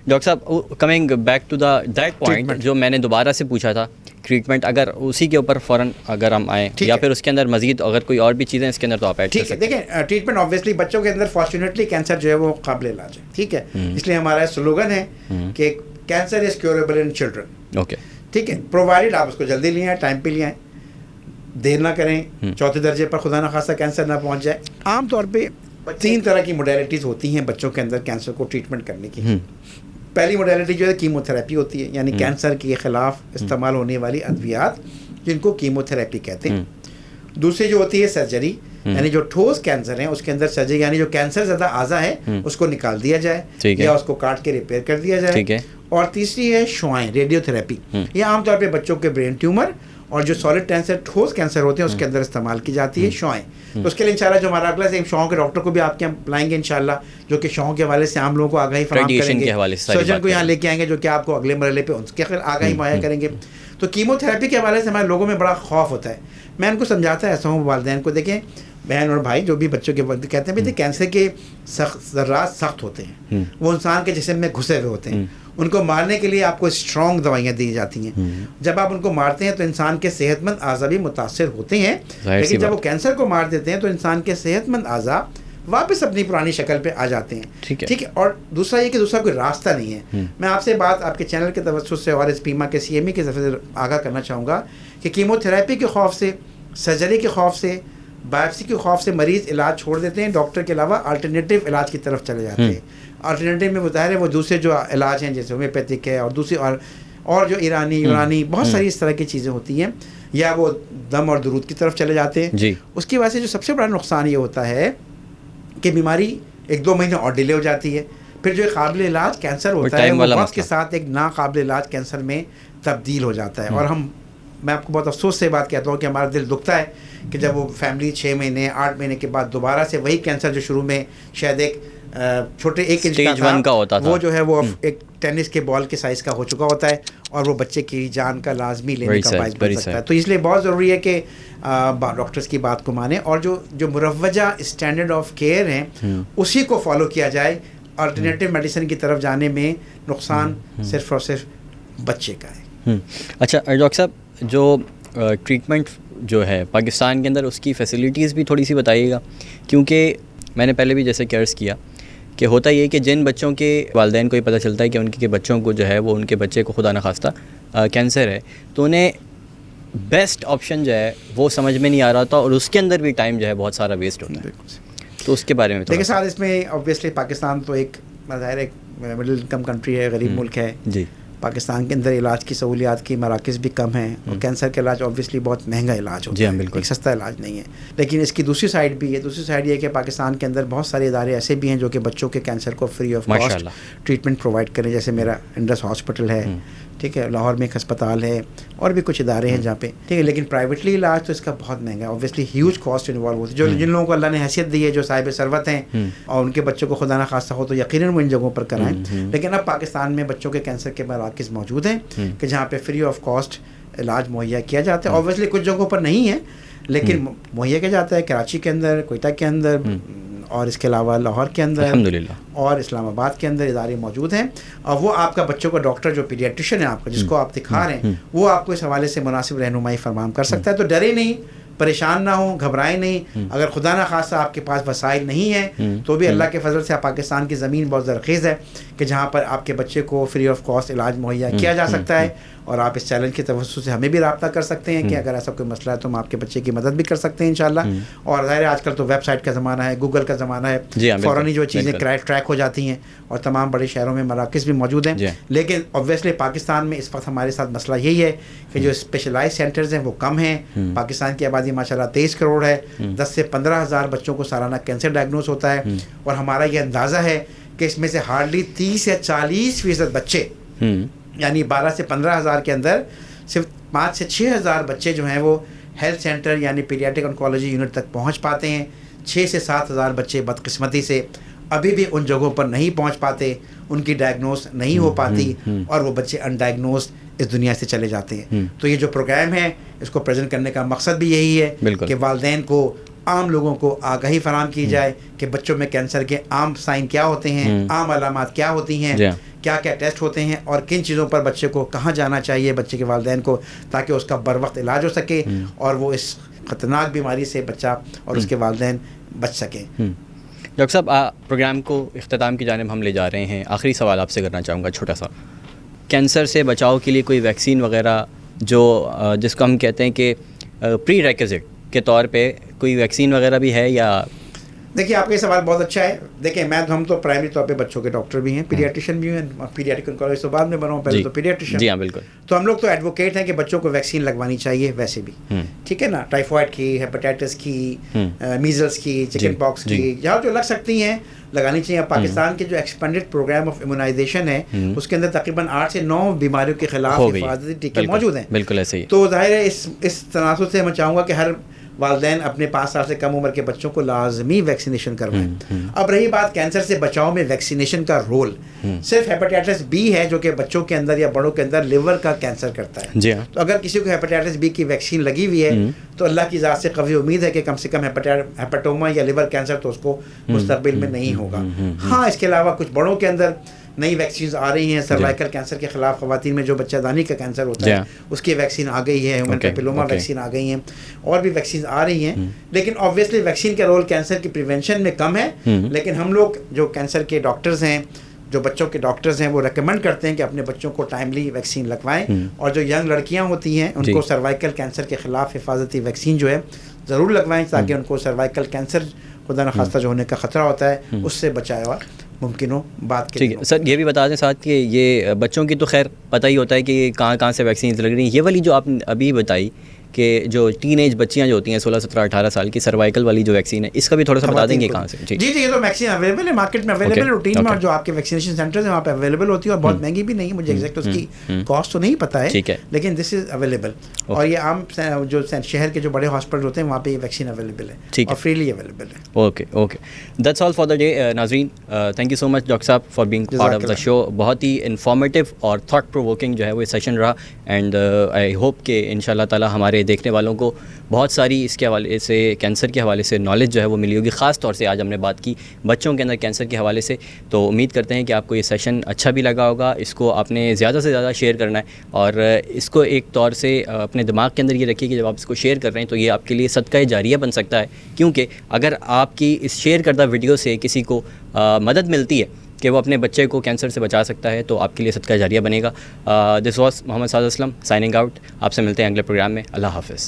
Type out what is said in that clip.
Doctor صاحب coming back to that point جو میں نے دوبارہ سے پوچھا تھا، ٹریٹمنٹ اگر اسی کے اوپر فوراً اگر ہم آئیں یا پھر اس کے اندر مزید اگر کوئی اور بھی چیزیں اس کے اندر تو آپ ایڈ کر سکتے ہیں. دیکھیں ٹریٹمنٹ آبویسلی بچوں کے اندر فارچونیٹلی کینسر جو ہے وہ قابل علاج ہے، ٹھیک ہے، اس لیے ہمارا سلوگن ہے کہ cancer is curable in children. Okay ٹھیک ہے، پرووائڈ آپ اس کو جلدی لے آئیں، ٹائم پہ لے آئیں، دیر نہ کریں، چوتھے درجے پر خدا نخواستہ کینسر نہ پہنچ جائے. عام طور پہ 3 طرح کی موڈیلٹیز ہوتی ہیں بچوں کے اندر کینسر کو ٹریٹمنٹ کرنے کی. پہلی موڈیلٹی جو ہے کیمو تھراپی ہوتی ہے، یعنی کینسر کے خلاف استعمال ہونے والی ادویات جن کو کیمو تھراپی کہتے ہیں. دوسری جو ہوتی ہے سرجری، یعنی جو ٹھوس کینسر ہے اس کے اندر سرجری، یعنی جو کینسر زدہ اعضا ہے اس کو نکال دیا جائے یا اس کو کاٹ کے ریپیئر کر دیا جائے. اور تیسری ہے شعاعیں، ریڈیو تھراپی. یہ عام طور پہ بچوں کے برین ٹیومر اور جو سالڈ کینسر ٹھوس کینسر ہوتے ہیں اس کے اندر استعمال کی جاتی ہے شعاعیں. تو اس کے لیے انشاءاللہ جو ہمارا اگلا شعاعوں کے ڈاکٹر کو بھی آپ کے ہم لائیں گے انشاءاللہ، جو کہ شعاعوں کے حوالے سے عام لوگوں کو آگاہی فراہم کریں گے. سرجن کو یہاں لے کے آئیں گے جو کہ آپ کو اگلے مرحلے پہ اس کے آگاہی مہیا کریں گے. تو کیمو تھراپی کے حوالے سے ہمارے لوگوں میں بڑا خوف ہوتا ہے. میں ان کو سمجھاتا ایسا ہوں والدین کو، دیکھیں بہن اور بھائی جو بھی بچوں کے وقت کہتے ہیں کینسر کے ذرات سخت ہوتے ہیں، وہ انسان کے جسم میں گھسے ہوئے ہوتے ہیں، ان کو مارنے کے لیے آپ کو اسٹرانگ دوائیاں دی جاتی ہیں. جب آپ ان کو مارتے ہیں تو انسان کے صحت مند اعضا بھی متاثر ہوتے ہیں، لیکن جب وہ کینسر کو مار دیتے ہیں تو انسان کے صحت مند اعضا واپس اپنی پرانی شکل پہ آ جاتے ہیں. ٹھیک ہے. اور دوسرا یہ کہ دوسرا کوئی راستہ نہیں ہے. میں آپ سے بات آپ کے چینل کے توسط سے اور اس پیما کے CME کے ذریعے آگاہ کرنا چاہوں گا کہ کیمو تھراپی کے خوف سے، سرجری کے خوف سے، بایوپسی کے خوف سے مریض علاج چھوڑ دیتے ہیں، ڈاکٹر کے علاوہ الٹرنیٹیو علاج کی طرف چلے جاتے ہیں. الٹرنیٹیو میں ظاہر ہے وہ دوسرے جو علاج ہیں جیسے ہومیوپیتھک ہے اور دوسری اور جو یونانی بہت ساری اس طرح کی چیزیں ہوتی ہیں، یا وہ دم اور درود کی طرف چلے جاتے ہیں. اس کی وجہ سے جو سب سے بڑا نقصان یہ ہوتا ہے کہ بیماری 1-2 مہینے اور ڈیلے ہو جاتی ہے. پھر جو قابل علاج کینسر ہوتا ہے وہ وقت کے ساتھ ایک ناقابل علاج کینسر میں تبدیل ہو جاتا ہے. اور میں آپ کو بہت افسوس سے بات کہتا ہوں کہ ہمارا دل دکھتا ہے کہ جب وہ فیملی 6 مہینے 8 مہینے کے بعد دوبارہ سے وہی کینسر جو شروع میں شاید ایک چھوٹے 1 انچ کا ہوتا تھا، وہ جو ہے وہ ایک ٹینس کے بال کے سائز کا ہو چکا ہوتا ہے اور وہ بچے کی جان کا لازمی لینے کا باعث بن سکتا ہے. تو اس لیے بہت ضروری ہے کہ ڈاکٹرز کی بات کو مانیں اور جو مروجہ اسٹینڈرڈ آف کیئر ہیں اسی کو فالو کیا جائے. الٹرنیٹیو میڈیسن کی طرف جانے میں نقصان صرف اور صرف بچے کا ہے. اچھا ڈاکٹر صاحب، جو ٹریٹمنٹ جو ہے پاکستان کے اندر اس کی فیسلٹیز بھی تھوڑی سی بتائیے گا، کیونکہ میں نے پہلے بھی جیسے کیئرس کیا کہ ہوتا یہ کہ جن بچوں کے والدین کو یہ پتہ چلتا ہے کہ ان کے بچوں کو جو ہے وہ ان کے بچے کو خدا نخواستہ کینسر ہے، تو انہیں بیسٹ آپشن جو ہے وہ سمجھ میں نہیں آ رہا تھا اور اس کے اندر بھی ٹائم جو ہے بہت سارا ویسٹ ہوتا ہے. تو اس کے بارے میں دیکھیں ساتھ اس میں اوبویسلی پاکستان تو ایک ظاہر ایک مڈل انکم کنٹری ہے، غریب ملک ہے. پاکستان کے اندر علاج کی سہولیات کی مراکز بھی کم ہیں اور کینسر کا علاج اوبویسلی بہت مہنگا علاج ہوتا ہے، بالکل سستا علاج نہیں ہے. لیکن اس کی دوسری سائڈ بھی ہے. دوسری سائڈ یہ ہے کہ پاکستان کے اندر بہت سارے ادارے ایسے بھی ہیں جو کہ بچوں کے کینسر کو free of cost treatment provide کریں، جیسے میرا انڈس ہاسپٹل ہے، ٹھیک ہے، لاہور میں ایک ہسپتال ہے اور بھی کچھ ادارے ہیں جہاں پہ ٹھیک ہے. لیکن پرائیویٹلی علاج تو اس کا بہت مہنگا ہے، اوبویسلی ہیوج کاسٹ انوالو ہوتی ہے. جن لوگوں کو اللہ نے حیثیت دی ہے، جو صاحب ثروت ہیں اور ان کے بچوں کو خدا نخواستہ ہو تو یقیناً وہ ان جگہوں پر کرائیں. لیکن اب پاکستان میں بچوں کے کینسر کے مراکز موجود ہیں کہ جہاں پہ فری آف کاسٹ علاج مہیا کیا جاتا ہے. اوبویسلی کچھ جگہوں پر نہیں ہے لیکن مہیا کیا جاتا ہے. کراچی کے اندر، کوئٹہ کے اندر اور اس کے علاوہ لاہور کے اندر الحمدللہ اور اسلام آباد کے اندر ادارے موجود ہیں. اور وہ آپ کا بچوں کا ڈاکٹر جو پیڈیاٹریشین ہے آپ کا، جس کو آپ دکھا رہے ہیں، وہ آپ کو اس حوالے سے مناسب رہنمائی فراہم کر سکتا ہے. تو ڈرے نہیں، پریشان نہ ہوں، گھبرائیں نہیں. اگر خدا نہ خاصہ آپ کے پاس وسائل نہیں ہیں تو بھی اللہ کے فضل سے پاکستان کی زمین بہت زرخیز ہے کہ جہاں پر آپ کے بچے کو فری آف کاسٹ علاج مہیا کیا جا سکتا ہے. اور آپ اس چیلنج کے توسط سے ہمیں بھی رابطہ کر سکتے ہیں کہ اگر ایسا کوئی مسئلہ ہے تو ہم آپ کے بچے کی مدد بھی کر سکتے ہیں انشاءاللہ. اور ظاہر ہے آج کل تو ویب سائٹ کا زمانہ ہے، گوگل کا زمانہ ہے، فوراً ہی جو چیزیں ٹریک ہو جاتی ہیں اور تمام بڑے شہروں میں مراکز بھی موجود ہیں. لیکن اوبویسلی پاکستان میں اس وقت ہمارے ساتھ مسئلہ یہی ہے کہ جو اسپیشلائز سینٹرز ہیں وہ کم ہیں. پاکستان کی آبادی ماشاءاللہ 23 کروڑ ہے، 10 سے 15 ہزار بچوں کو سالانہ کینسر ڈائگنوز ہوتا ہے. اور ہمارا یہ اندازہ ہے کہ اس میں سے ہارڈلی 30 یا 40% بچے، یعنی 12 سے 15 ہزار کے اندر صرف 5 سے 6 ہزار بچے جو ہیں وہ ہیلتھ سینٹر یعنی پیڈیاٹرک انکولوجی یونٹ تک پہنچ پاتے ہیں. 6 سے 7 ہزار بچے بدقسمتی سے ابھی بھی ان جگہوں پر نہیں پہنچ پاتے، ان کی ڈائگنوز نہیں ہو پاتی اور وہ بچے ان ڈائگنوز اس دنیا سے چلے جاتے ہیں. تو یہ جو پروگرام ہے اس کو پریزنٹ کرنے کا مقصد بھی یہی ہے کہ والدین کو عام لوگوں کو آگاہی فراہم کی جائے کہ بچوں میں کینسر کے عام سائن کیا ہوتے ہیں, عام علامات کیا ہوتی ہیں, کیا کیا ٹیسٹ ہوتے ہیں, اور کن چیزوں پر بچے کو کہاں جانا چاہیے بچے کے والدین کو, تاکہ اس کا بر وقت علاج ہو سکے اور وہ اس خطرناک بیماری سے بچہ اور اس کے والدین بچ سکیں. ڈاکٹر صاحب, پروگرام کو اختتام کی جانب ہم لے جا رہے ہیں. آخری سوال آپ سے کرنا چاہوں گا چھوٹا سا. کینسر سے بچاؤ کے لیے کوئی ویکسین وغیرہ جو جس کو ہم کہتے ہیں کہ پری ریکوزٹ کے طور پہ کوئی ویکسین وغیرہ بھی ہے یا؟ دیکھیے آپ کا یہ سوال بہت اچھا ہے. دیکھیں ہم تو پرائمری طور پہ بچوں کے ڈاکٹر بھی ہیں, پیڈیاٹریشن بھی ہیں, پیڈیاٹرک انکولوجسٹ تو بعد میں بنا ہوں, پہلے تو پیڈیاٹریشن. جی ہاں بالکل. تو ہم لوگ تو ایڈوکیٹ ہیں کہ بچوں کو ویکسین لگوانی چاہیے ویسے بھی, ٹھیک ہے نا, ٹائیفائڈ کی, ہیپاٹائٹس کی, میزلس کی, چکن پاکس کی, جہاں جو لگ سکتی ہیں لگانی چاہیے. پاکستان کے جو ایکسپینڈڈ پروگرام آف امیونائزیشن ہے اس کے اندر تقریباً 8 سے 9 بیماریوں کے خلاف حفاظتی ٹیکے موجود ہیں. بالکل ایسے ہی. تو ظاہر ہے اس تناسب سے میں چاہوں گا کہ ہر والدین اپنے 5 سال سے کم عمر کے بچوں کو لازمی ویکسینیشن کروائیں. اب رہی بات کینسر سے بچاؤ میں ویکسینیشن کا رول, صرف ہیپاٹائٹس بی ہے جو کہ بچوں کے اندر یا بڑوں کے اندر لیور کا کینسر کرتا ہے. جی ہاں. تو اگر کسی کو ہیپاٹائٹس بی کی ویکسین لگی ہوئی ہے تو اللہ کی ذات سے قوی امید ہے کہ کم سے کم ہیپاٹوما یا لیور کینسر تو اس کو مستقبل میں نہیں ہوگا. ہاں اس کے علاوہ کچھ بڑوں کے اندر نئی ویکسینز آ رہی ہیں. سروائکل کینسر کے خلاف خواتین میں جو بچہ دانی کا کینسر ہوتا ہے اس کی ویکسین آ گئی ہے, ہیومن پیپیلوما ویکسین آ گئی ہیں, اور بھی ویکسینز آ رہی ہیں. لیکن آبویسلی ویکسین کا رول کینسر کی پریونشن میں کم ہے, لیکن ہم لوگ جو کینسر کے ڈاکٹرز ہیں, جو بچوں کے ڈاکٹرز ہیں, وہ ریکمینڈ کرتے ہیں کہ اپنے بچوں کو ٹائملی ویکسین لگوائیں. اور جو ینگ لڑکیاں ہوتی ہیں ان کو سروائکل کینسر کے خلاف حفاظتی ویکسین جو ہے ضرور لگوائیں, تاکہ ان کو سروائکل کینسر خدا نخواستہ جو ہونے کا خطرہ ہوتا ہے اس سے بچایا ہوا ممکن ہو. بات کے ٹھیک ہے سر, یہ بھی بتا دیں ساتھ کہ یہ بچوں کی تو خیر پتہ ہی ہوتا ہے کہ کہاں کہاں سے ویکسینز لگ رہی ہیں. یہ والی جو آپ نے ابھی بتائی کہ جو ٹین ایج بچیاں جو ہوتی ہیں 16 17 18 سال کی, سروائکل والی جو ویکسین ہے, اس کا بھی تھوڑا سا بتا دیں گے کہاں سے؟ جی جی, یہ تو ویکسین اویلیبل ہے مارکیٹ میں, اویلیبل ہے روٹین میں, اور جو آپ کے ویکسینیشن سینٹرز ہیں وہاں پہ اویلیبل ہوتی ہے, اور بہت مہنگی بھی نہیں ہے. مجھے ایگزیکٹ اس کی کاسٹ تو نہیں پتہ ہے, لیکن دس از اویلیبل. اور یہ عام جو شہر کے جو بڑے ہاسپٹل ہوتے ہیں وہاں پہ یہ ویکسین اویلیبل ہے اور فریلی اویلیبل ہے. Okay okay, that's all for the day. ناظرین, thank you so much doctor صاحب for being part of the show. بہت ہی انفارمیٹیو اور تھاٹ پرووکنگ جو ہے وہ سیشن رہا, اینڈ آئی ہوپ کہ ان شاء اللہ تعالیٰ ہمارے دیکھنے والوں کو بہت ساری اس کے حوالے سے, کینسر کے حوالے سے نالج جو ہے وہ ملی ہوگی. خاص طور سے آج ہم نے بات کی بچوں کے اندر کینسر کے حوالے سے. تو امید کرتے ہیں کہ آپ کو یہ سیشن اچھا بھی لگا ہوگا. اس کو آپ نے زیادہ سے زیادہ شیئر کرنا ہے, اور اس کو ایک طور سے اپنے دماغ کے اندر یہ رکھیے کہ جب آپ اس کو شیئر کر رہے ہیں تو یہ آپ کے لیے صدقہ جاریہ بن سکتا ہے. کیونکہ اگر آپ کی اس شیئر کردہ ویڈیو سے کسی کو مدد ملتی ہے کہ وہ اپنے بچے کو کینسر سے بچا سکتا ہے, تو آپ کے لیے صدقہ جاریہ بنے گا. This was Muhammad Saad Aslam signing out. آپ سے ملتے ہیں اگلے پروگرام میں. اللہ حافظ.